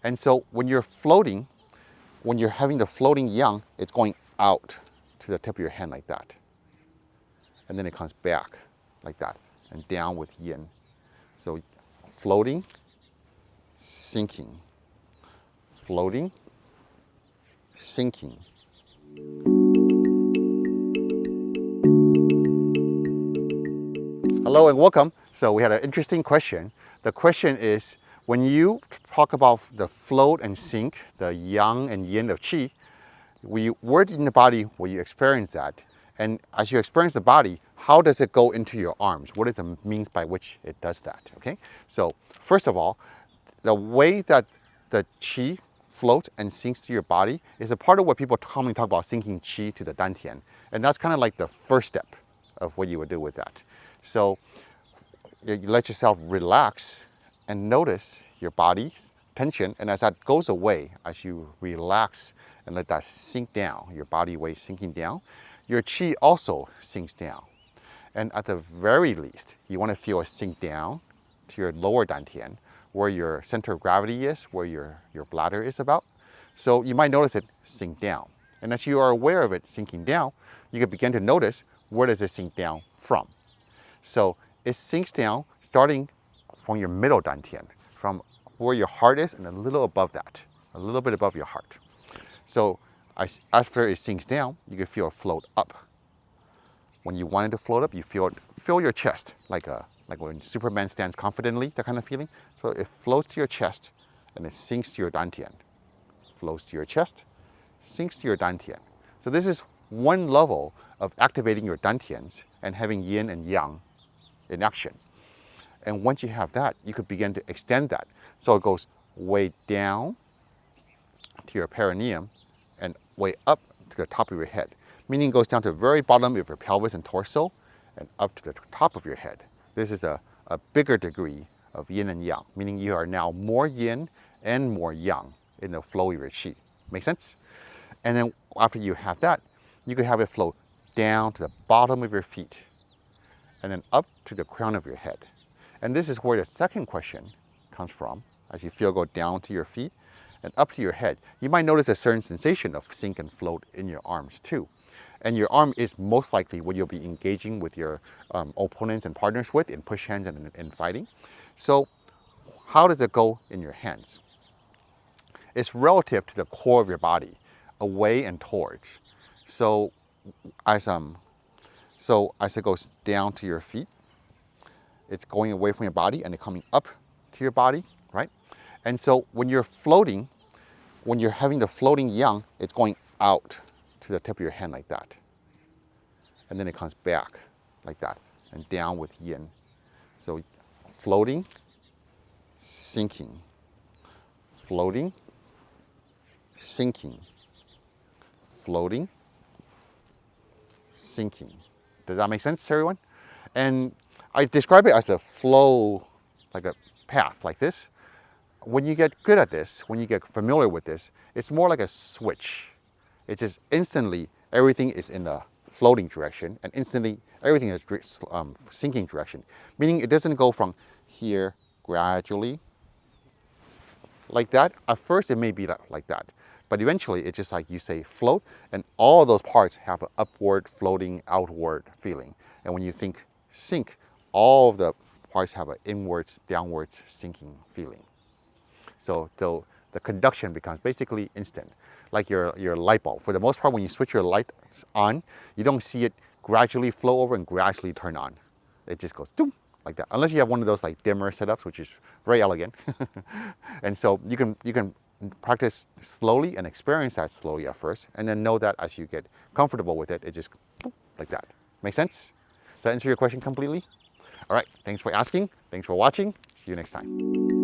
And so when you're floating, when you're having the floating yang, it's going out to the tip of your hand like that. And then it comes back like that and down with yin. So floating, sinking, floating, sinking. Hello and welcome. So we had an interesting question. The question is, when you talk about the float and sink, the yang and yin of qi, where in the body will you experience that? And as you experience the body, how does it go into your arms? What is the means by which it does that? Okay. So first of all, the way that the qi floats and sinks to your body is a part of what people commonly talk about sinking qi to the Dantian. And that's kind of like the first step of what you would do with that. So you let yourself relax and notice your body's tension. And as that goes away, as you relax and let that sink down, your body weight sinking down, your qi also sinks down. And at the very least, you want to feel a sink down to your lower Dantian, where your center of gravity is, where your bladder is about. So you might notice it sink down. And as you are aware of it sinking down, you can begin to notice, where does it sink down from? So it sinks down starting from your middle Dantian, from where your heart is and a little above that, a little bit above your heart. So after it sinks down, you can feel it float up. When you want it to float up, you feel your chest, like when Superman stands confidently, that kind of feeling. So it floats to your chest and it sinks to your Dantian. Floats to your chest, sinks to your Dantian. So this is one level of activating your Dantians and having yin and yang in action. And once you have that, you could begin to extend that. So it goes way down to your perineum and way up to the top of your head. Meaning it goes down to the very bottom of your pelvis and torso and up to the top of your head. This is a bigger degree of yin and yang, meaning you are now more yin and more yang in the flow of your qi. Make sense? And then after you have that, you can have it flow down to the bottom of your feet and then up to the crown of your head. And this is where the second question comes from. As you feel go down to your feet and up to your head, you might notice a certain sensation of sink and float in your arms too. And your arm is most likely what you'll be engaging with your opponents and partners with in push hands and in fighting. So how does it go in your hands? It's relative to the core of your body, away and towards. So as it goes down to your feet, it's going away from your body and it's coming up to your body, right? And so when you're floating, when you're having the floating yang, it's going out to the tip of your hand like that. And then it comes back like that and down with yin. So floating, sinking, floating, sinking, floating, sinking. Does that make sense, everyone? And I describe it as a flow, like a path like this. When you get good at this, when you get familiar with this, it's more like a switch. It just instantly, everything is in the floating direction and instantly everything is sinking direction. Meaning it doesn't go from here gradually like that. At first it may be like that, but eventually it's just like you say float and all those parts have an upward, floating, outward feeling. And when you think sink, all of the parts have an inwards, downwards sinking feeling. So the conduction becomes basically instant, like your light bulb. For the most part, when you switch your lights on, you don't see it gradually flow over and gradually turn on. It just goes doom, like that. Unless you have one of those like dimmer setups, which is very elegant. And so you can practice slowly and experience that slowly at first, and then know that as you get comfortable with it, it just boom, like that. Make sense? Does that answer your question completely? All right, thanks for asking. Thanks for watching. See you next time.